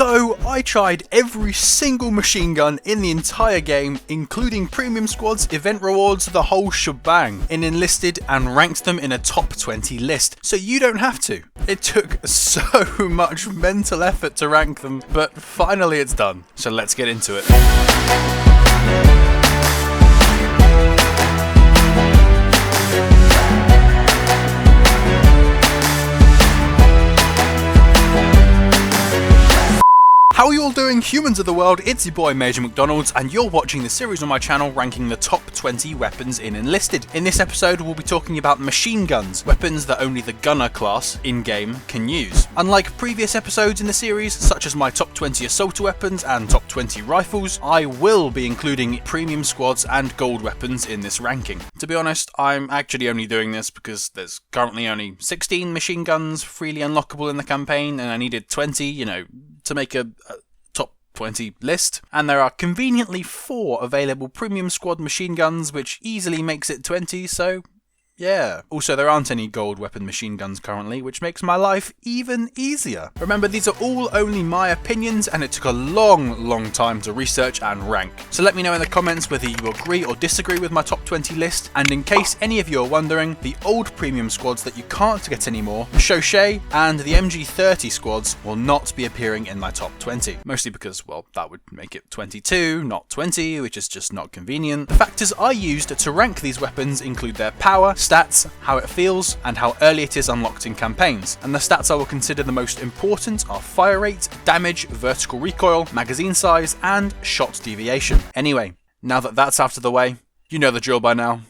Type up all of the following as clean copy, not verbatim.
So I tried every single machine gun in the entire game, including premium squads, event rewards, the whole shebang, in Enlisted and ranked them in a top 20 list, so you don't have to. It took so much mental effort to rank them, but finally it's done, so let's get into it. How are you all doing, humans of the world? It's your boy MajorMcDonalds, and you're watching the series on my channel ranking the top 20 weapons in Enlisted. In this episode, we'll be talking about machine guns, weapons that only the gunner class in-game can use. Unlike previous episodes in the series, such as my top 20 assault weapons and top 20 rifles, I will be including premium squads and gold weapons in this ranking. To be honest, I'm actually only doing this because there's currently only 16 machine guns freely unlockable in the campaign, and I needed 20, to make a top 20 list, and there are conveniently 4 available premium squad machine guns, which easily makes it 20, so yeah. Also, there aren't any gold weapon machine guns currently, which makes my life even easier. Remember, these are all only my opinions, and it took a long time to research and rank. So let me know in the comments whether you agree or disagree with my top 20 list, and in case any of you are wondering, the old premium squads that you can't get anymore, the Chauchet and the MG30 squads, will not be appearing in my top 20. Mostly because, well, that would make it 22, not 20, which is just not convenient. The factors I used to rank these weapons include their power, stats, how it feels, and how early it is unlocked in campaigns. And the stats I will consider the most important are fire rate, damage, vertical recoil, magazine size, and shot deviation. Anyway, now that that's out of the way, you know the drill by now.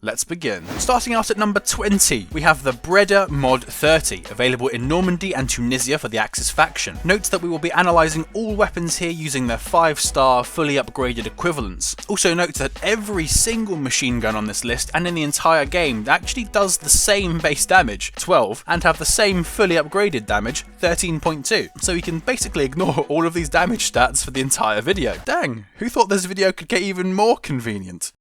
Let's begin. Starting out at number 20, we have the Bren Mk1, available in Normandy and Tunisia for the Axis faction. Note that we will be analysing all weapons here using their 5-star, fully upgraded equivalents. Also note that every single machine gun on this list and in the entire game actually does the same base damage, 12, and have the same fully upgraded damage, 13.2. So we can basically ignore all of these damage stats for the entire video. Dang, who thought this video could get even more convenient?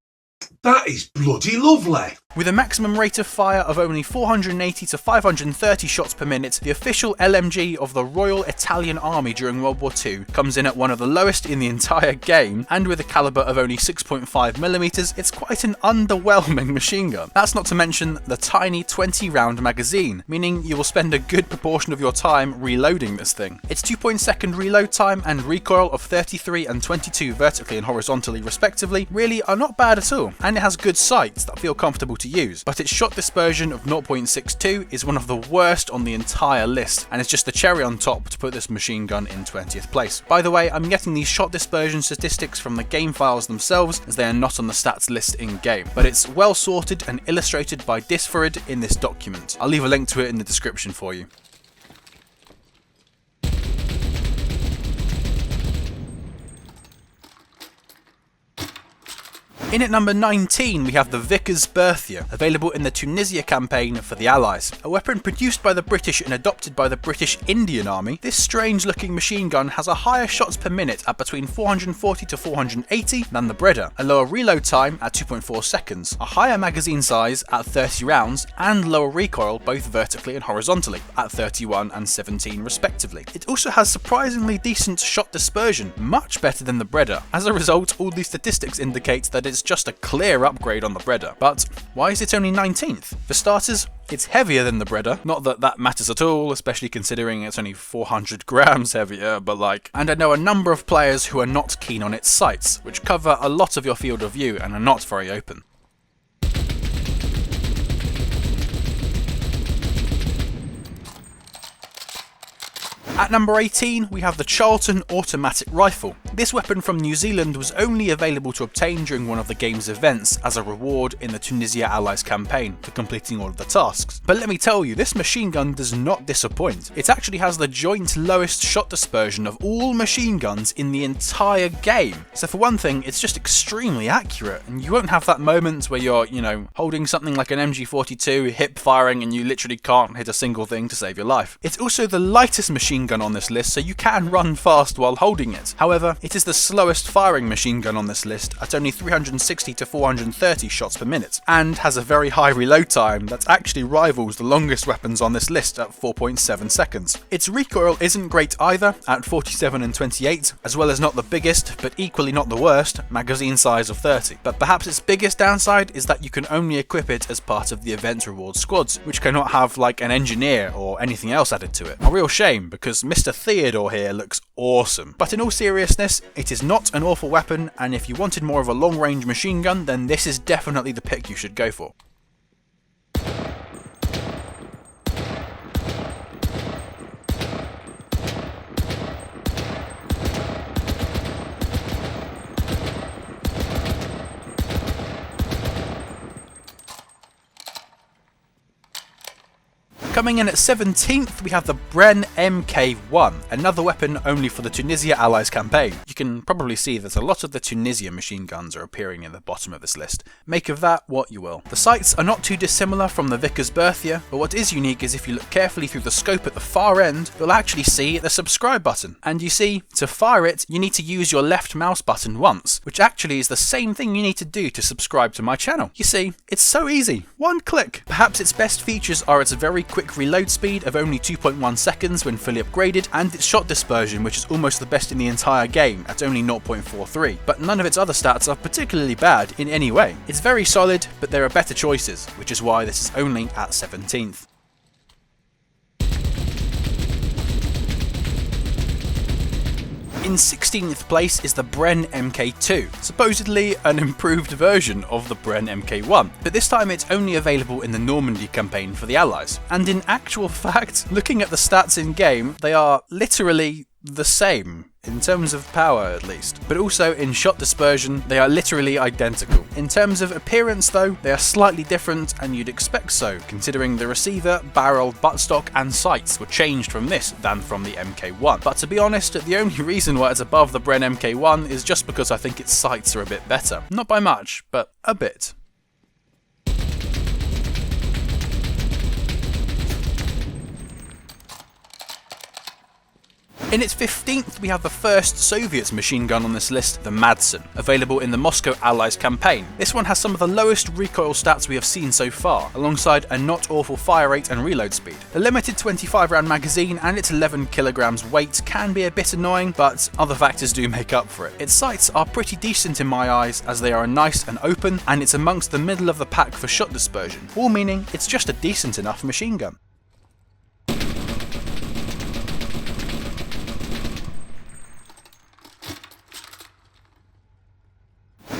That is bloody lovely! With a maximum rate of fire of only 480 to 530 shots per minute, the official LMG of the Royal Italian Army during World War II comes in at one of the lowest in the entire game, and with a caliber of only 6.5mm, it's quite an underwhelming machine gun. That's not to mention the tiny 20-round magazine, meaning you will spend a good proportion of your time reloading this thing. Its 2.2 reload time and recoil of 33 and 22 vertically and horizontally respectively really are not bad at all, and it has good sights that feel comfortable to use, but its shot dispersion of 0.62 is one of the worst on the entire list, and it's just the cherry on top to put this machine gun in 20th place. By the way, I'm getting these shot dispersion statistics from the game files themselves, as they are not on the stats list in game, but it's well sorted and illustrated by Disforid in this document. I'll leave a link to it in the description for you. In at number 19, we have the Vickers Berthier, available in the Tunisia campaign for the Allies. A weapon produced by the British and adopted by the British Indian Army, this strange-looking machine gun has a higher shots per minute at between 440 to 480 than the Bren, a lower reload time at 2.4 seconds, a higher magazine size at 30 rounds, and lower recoil both vertically and horizontally at 31 and 17 respectively. It also has surprisingly decent shot dispersion, much better than the Bren. As a result, all these statistics indicate that it's just a clear upgrade on the Bren. But why is it only 19th? For starters, it's heavier than the Bren, not that that matters at all, especially considering it's only 400 grams heavier, but and I know a number of players who are not keen on its sights, which cover a lot of your field of view and are not very open. At number 18, we have the Charlton automatic rifle. This weapon from New Zealand was only available to obtain during one of the game's events as a reward in the Tunisia Allies campaign for completing all of the tasks. But let me tell you, this machine gun does not disappoint. It actually has the joint lowest shot dispersion of all machine guns in the entire game. So for one thing, it's just extremely accurate, and you won't have that moment where you're, holding something like an MG42, hip firing, and you literally can't hit a single thing to save your life. It's also the lightest machine gun on this list, so you can run fast while holding it. However, It is the slowest firing machine gun on this list at only 360 to 430 shots per minute, and has a very high reload time that actually rivals the longest weapons on this list at 4.7 seconds. Its recoil isn't great either at 47 and 28, as well as not the biggest, but equally not the worst, magazine size of 30. But perhaps its biggest downside is that you can only equip it as part of the event reward squads, which cannot have like an engineer or anything else added to it. A real shame, because Mr. Theodore here looks awesome. But in all seriousness, it is not an awful weapon, and if you wanted more of a long-range machine gun, then this is definitely the pick you should go for. Coming in at 17th, we have the Bren Mk1, another weapon only for the Tunisia Allies campaign. You can probably see that a lot of the Tunisia machine guns are appearing in the bottom of this list. Make of that what you will. The sights are not too dissimilar from the Vickers Berthier, but what is unique is if you look carefully through the scope at the far end, you'll actually see the subscribe button. And you see, to fire it, you need to use your left mouse button once, which actually is the same thing you need to do to subscribe to my channel. You see, it's so easy. One click. Perhaps its best features are its very quick reload speed of only 2.1 seconds when fully upgraded, and its shot dispersion, which is almost the best in the entire game at only 0.43, but none of its other stats are particularly bad in any way. It's very solid, but there are better choices, which is why this is only at 17th. In 16th place is the Bren Mk2, supposedly an improved version of the Bren Mk1, but this time it's only available in the Normandy campaign for the Allies. And in actual fact, looking at the stats in game, they are literally the same, in terms of power at least, but also in shot dispersion they are literally identical. In terms of appearance though, they are slightly different, and you'd expect so, considering the receiver, barrel, buttstock and sights were changed from this than from the Mk1. But to be honest, the only reason why it's above the Bren Mk1 is just because I think its sights are a bit better. Not by much, but a bit. In its 15th, we have the first Soviet machine gun on this list, the Madsen, available in the Moscow Allies campaign. This one has some of the lowest recoil stats we have seen so far, alongside a not awful fire rate and reload speed. The limited 25 round magazine and its 11 kilograms weight can be a bit annoying, but other factors do make up for it. Its sights are pretty decent in my eyes, as they are nice and open, and it's amongst the middle of the pack for shot dispersion, all meaning it's just a decent enough machine gun.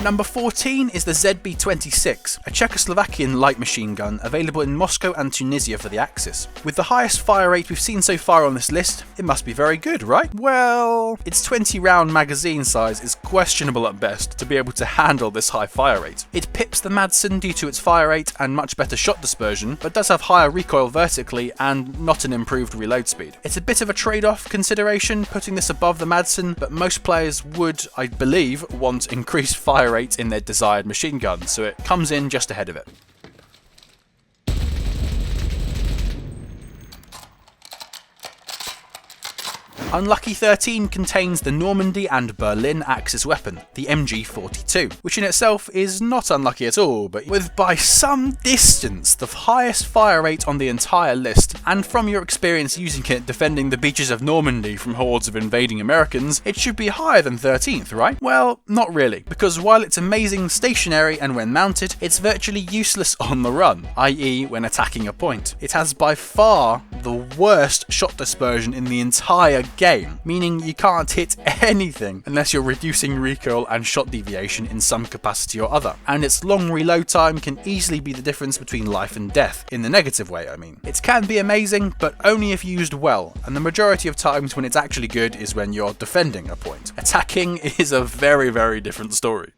Number 14 is the ZB-26, a Czechoslovakian light machine gun available in Moscow and Tunisia for the Axis. With the highest fire rate we've seen so far on this list, it must be very good, right? Well, its 20 round magazine size is questionable at best to be able to handle this high fire rate. It pips the Madsen due to its fire rate and much better shot dispersion, but does have higher recoil vertically and not an improved reload speed. It's a bit of a trade-off consideration putting this above the Madsen, but most players would, I believe, want increased fire rate in their desired machine gun, so it comes in just ahead of it. Unlucky 13 contains the Normandy and Berlin Axis weapon, the MG42, which in itself is not unlucky at all, but with by some distance the highest fire rate on the entire list, and from your experience using it defending the beaches of Normandy from hordes of invading Americans, it should be higher than 13th, right? Well, not really, because while it's amazing stationary and when mounted, it's virtually useless on the run, i.e. when attacking a point. It has by far the worst shot dispersion in the entire game, meaning you can't hit anything unless you're reducing recoil and shot deviation in some capacity or other, and its long reload time can easily be the difference between life and death, in the negative way I mean. It can be amazing, but only if used well, and the majority of times when it's actually good is when you're defending a point. Attacking is a very, very different story.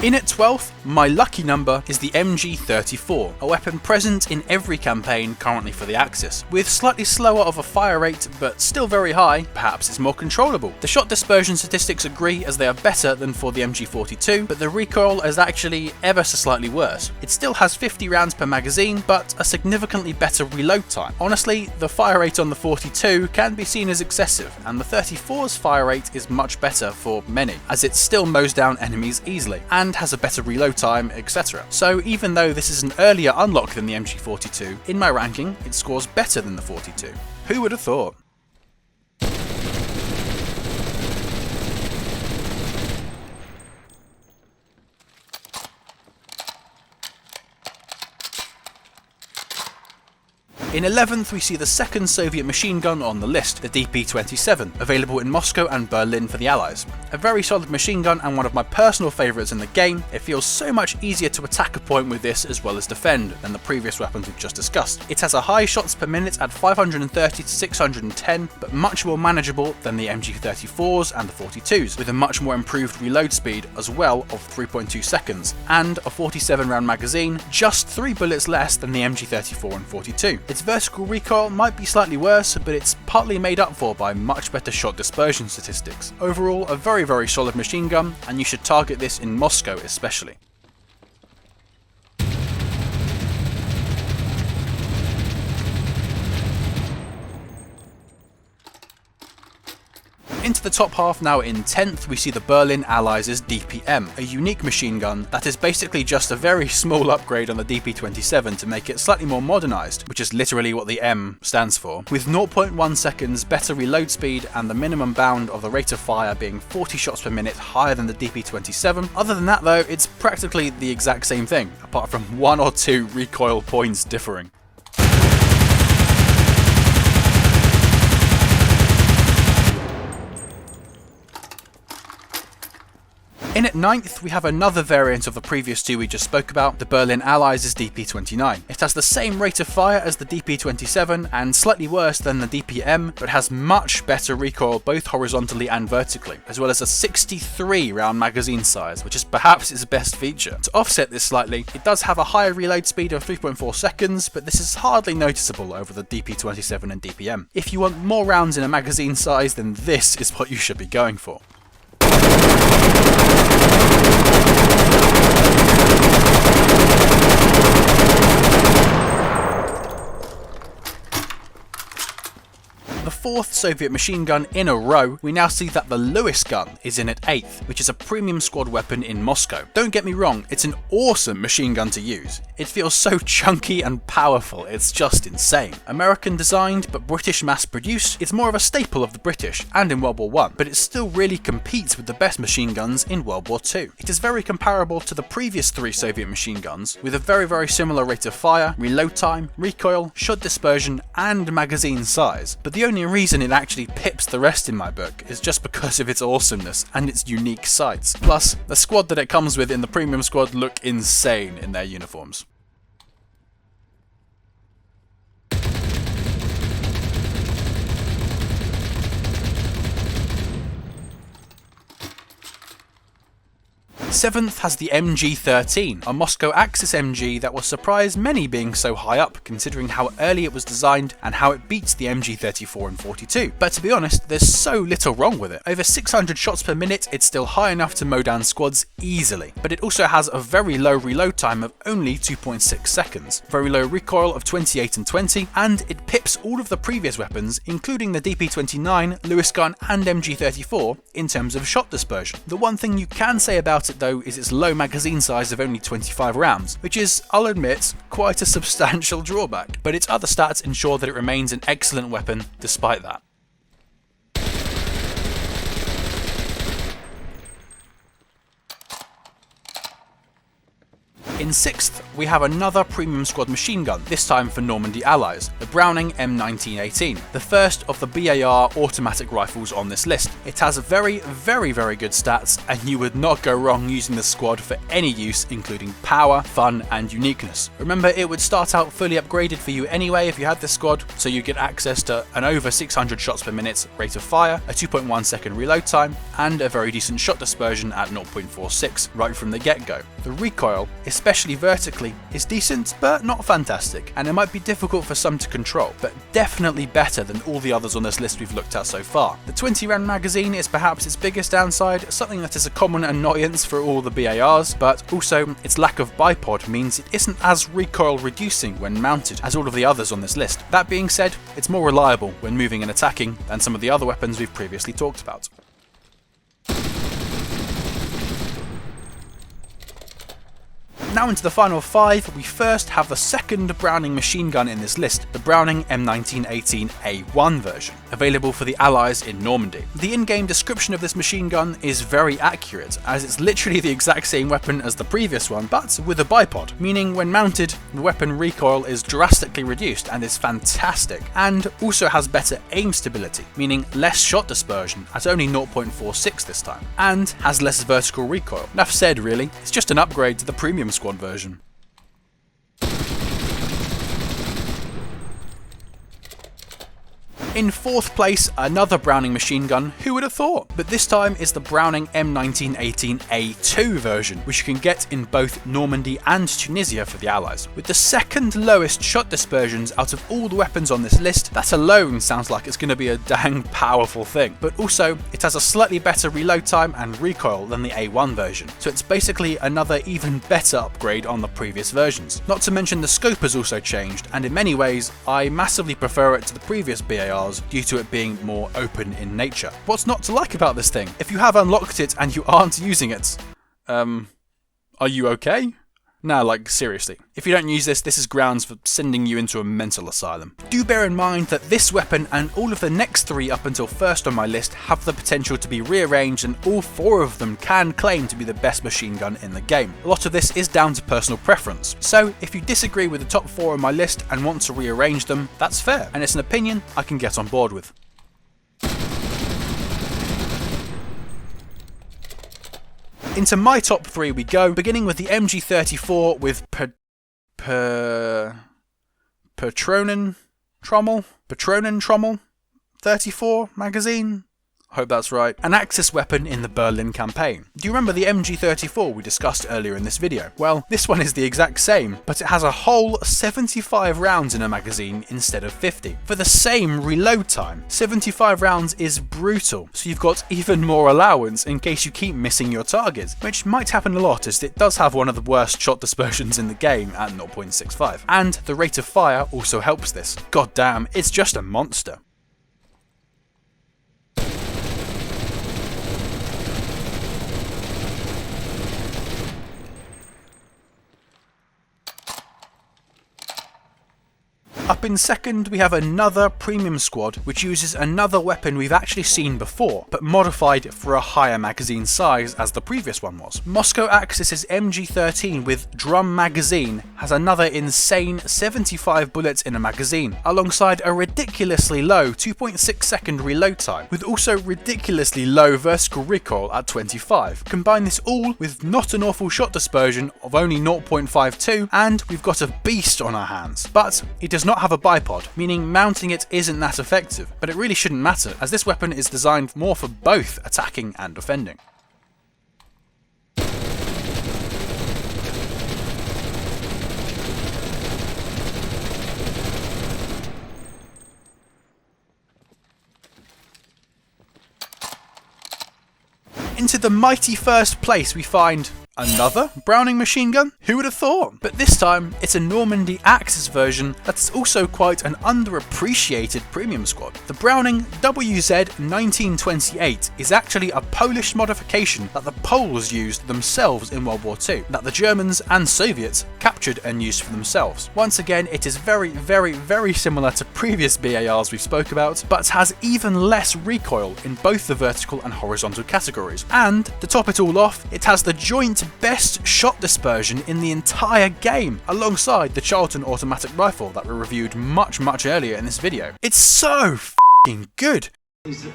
In at 12th, my lucky number is the MG34, a weapon present in every campaign currently for the Axis. With slightly slower of a fire rate, but still very high, perhaps it's more controllable. The shot dispersion statistics agree as they are better than for the MG42, but the recoil is actually ever so slightly worse. It still has 50 rounds per magazine, but a significantly better reload time. Honestly, the fire rate on the 42 can be seen as excessive, and the 34's fire rate is much better for many, as it still mows down enemies easily, and has a better reload time, etc. So even though this is an earlier unlock than the MG42, in my ranking it scores better than the 42. Who would have thought? In 11th, we see the second Soviet machine gun on the list, the DP-27, available in Moscow and Berlin for the Allies. A very solid machine gun and one of my personal favourites in the game. It feels so much easier to attack a point with this as well as defend than the previous weapons we've just discussed. It has a high shots per minute at 530 to 610, but much more manageable than the MG34s and the 42s, with a much more improved reload speed as well of 3.2 seconds, and a 47 round magazine, just 3 bullets less than the MG34 and 42. Its vertical recoil might be slightly worse, but it's partly made up for by much better shot dispersion statistics. Overall, a very solid machine gun, and you should target this in Moscow especially. Into the top half now. In 10th, we see the Berlin Allies Dpm, a unique machine gun that is basically just a very small upgrade on the DP-27 to make it slightly more modernised, which is literally what the M stands for, with 0.1 seconds better reload speed and the minimum bound of the rate of fire being 40 shots per minute higher than the DP-27. Other than that though, it's practically the exact same thing, apart from 1 or 2 recoil points differing. In at 9th, we have another variant of the previous two we just spoke about, the Berlin Allies DP-29. It has the same rate of fire as the DP-27 and slightly worse than the DPM, but has much better recoil both horizontally and vertically, as well as a 63 round magazine size, which is perhaps its best feature. To offset this slightly, it does have a higher reload speed of 3.4 seconds, but this is hardly noticeable over the DP-27 and DPM. If you want more rounds in a magazine size, then this is what you should be going for. The fourth Soviet machine gun in a row, we now see that the Lewis gun is in at 8th, which is a premium squad weapon in Moscow. Don't get me wrong, it's an awesome machine gun to use. It feels so chunky and powerful, it's just insane. American designed but British mass produced, it's more of a staple of the British and in World War I, but it still really competes with the best machine guns in World War II. It is very comparable to the previous 3 Soviet machine guns, with a very similar rate of fire, reload time, recoil, shot dispersion and magazine size, but the only reason it actually pips the rest in my book is just because of its awesomeness and its unique sights. Plus, the squad that it comes with in the premium squad look insane in their uniforms. Seventh has the MG13, a Moscow Axis MG that will surprise many being so high up considering how early it was designed and how it beats the MG34 and 42. But to be honest, there's so little wrong with it. Over 600 shots per minute, it's still high enough to mow down squads easily. But it also has a very low reload time of only 2.6 seconds, very low recoil of 28 and 20, and it pips all of the previous weapons, including the DP-29, Lewis gun and MG34, in terms of shot dispersion. The one thing you can say about it though is its low magazine size of only 25 rounds, which is, I'll admit, quite a substantial drawback, but its other stats ensure that it remains an excellent weapon despite that. In 6th, we have another premium squad machine gun, this time for Normandy Allies, the Browning M1918, the first of the BAR automatic rifles on this list. It has very good stats, and you would not go wrong using the squad for any use, including power, fun, and uniqueness. Remember, it would start out fully upgraded for you anyway if you had this squad, so you get access to an over 600 shots per minute rate of fire, a 2.1 second reload time, and a very decent shot dispersion at 0.46 right from the get-go. The recoil, especially vertically, is decent but not fantastic, and it might be difficult for some to control, but definitely better than all the others on this list we've looked at so far. The 20 round magazine is perhaps its biggest downside, something that is a common annoyance for all the BARs, but also its lack of bipod means it isn't as recoil reducing when mounted as all of the others on this list. That being said, it's more reliable when moving and attacking than some of the other weapons we've previously talked about. Now into the final 5, we first have the second Browning machine gun in this list, the Browning M1918A2 version, available for the Allies in Normandy. The in-game description of this machine gun is very accurate, as it's literally the exact same weapon as the previous one, but with a bipod, meaning when mounted, the weapon recoil is drastically reduced and is fantastic, and also has better aim stability, meaning less shot dispersion at only 0.46 this time, and has less vertical recoil. Enough said really, it's just an upgrade to the premium squad version. In 4th place, another Browning machine gun, who would have thought? But this time is the Browning M1918A2 version, which you can get in both Normandy and Tunisia for the Allies. With the second lowest shot dispersions out of all the weapons on this list, that alone sounds like it's going to be a dang powerful thing. But also, it has a slightly better reload time and recoil than the A1 version, so it's basically another even better upgrade on the previous versions. Not to mention the scope has also changed, and in many ways, I massively prefer it to the previous BAR due to it being more open in nature. What's not to like about this thing? If you have unlocked it and you aren't using it, are you okay? Nah, like seriously. If you don't use this, this is grounds for sending you into a mental asylum. Do bear in mind that this weapon and all of the next 3 up until first on my list have the potential to be rearranged, and all 4 of them can claim to be the best machine gun in the game. A lot of this is down to personal preference. So if you disagree with the top 4 on my list and want to rearrange them, that's fair, and it's an opinion I can get on board with. Into my top 3 we go, beginning with the MG34 with Patronen Trommel 34 magazine. I hope that's right. An Axis weapon in the Berlin campaign. Do you remember the MG34 we discussed earlier in this video? Well, this one is the exact same, but it has a whole 75 rounds in a magazine instead of 50. For the same reload time, 75 rounds is brutal, so you've got even more allowance in case you keep missing your target, which might happen a lot as it does have one of the worst shot dispersions in the game at 0.65. And the rate of fire also helps this. God damn, it's just a monster. Up in second, we have another premium squad, which uses another weapon we've actually seen before, but modified for a higher magazine size as the previous one was. Moscow Axis's MG13 with drum magazine has another insane 75 bullets in a magazine, alongside a ridiculously low 2.6 second reload time, with also ridiculously low vertical recoil at 25. Combine this all with not an awful shot dispersion of only 0.52, and we've got a beast on our hands. But it does not have a bipod, meaning mounting it isn't that effective, but it really shouldn't matter, as this weapon is designed more for both attacking and defending. Into the mighty first place we find another Browning machine gun? Who would have thought? But this time, it's a Normandy Axis version that's also quite an underappreciated premium squad. The Browning WZ1928 is actually a Polish modification that the Poles used themselves in World War II, that the Germans and Soviets captured and used for themselves. Once again, it is very similar to previous BARs we've spoke about, but has even less recoil in both the vertical and horizontal categories. And to top it all off, it has the joint best shot dispersion in the entire game, alongside the Charlton automatic rifle that we reviewed much earlier in this video. It's so f***ing good.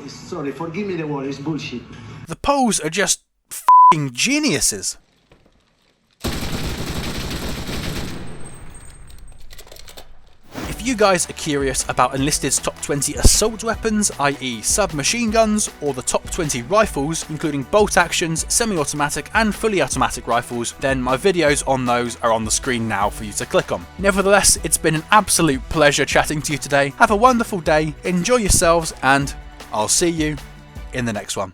Sorry, forgive me the word, it's bullshit. The Poles are just f***ing geniuses. If you guys are curious about Enlisted's top 20 assault weapons, i.e. submachine guns, or the top 20 rifles, including bolt actions, semi-automatic and fully automatic rifles, then my videos on those are on the screen now for you to click on. Nevertheless, it's been an absolute pleasure chatting to you today. Have a wonderful day, enjoy yourselves, and I'll see you in the next one.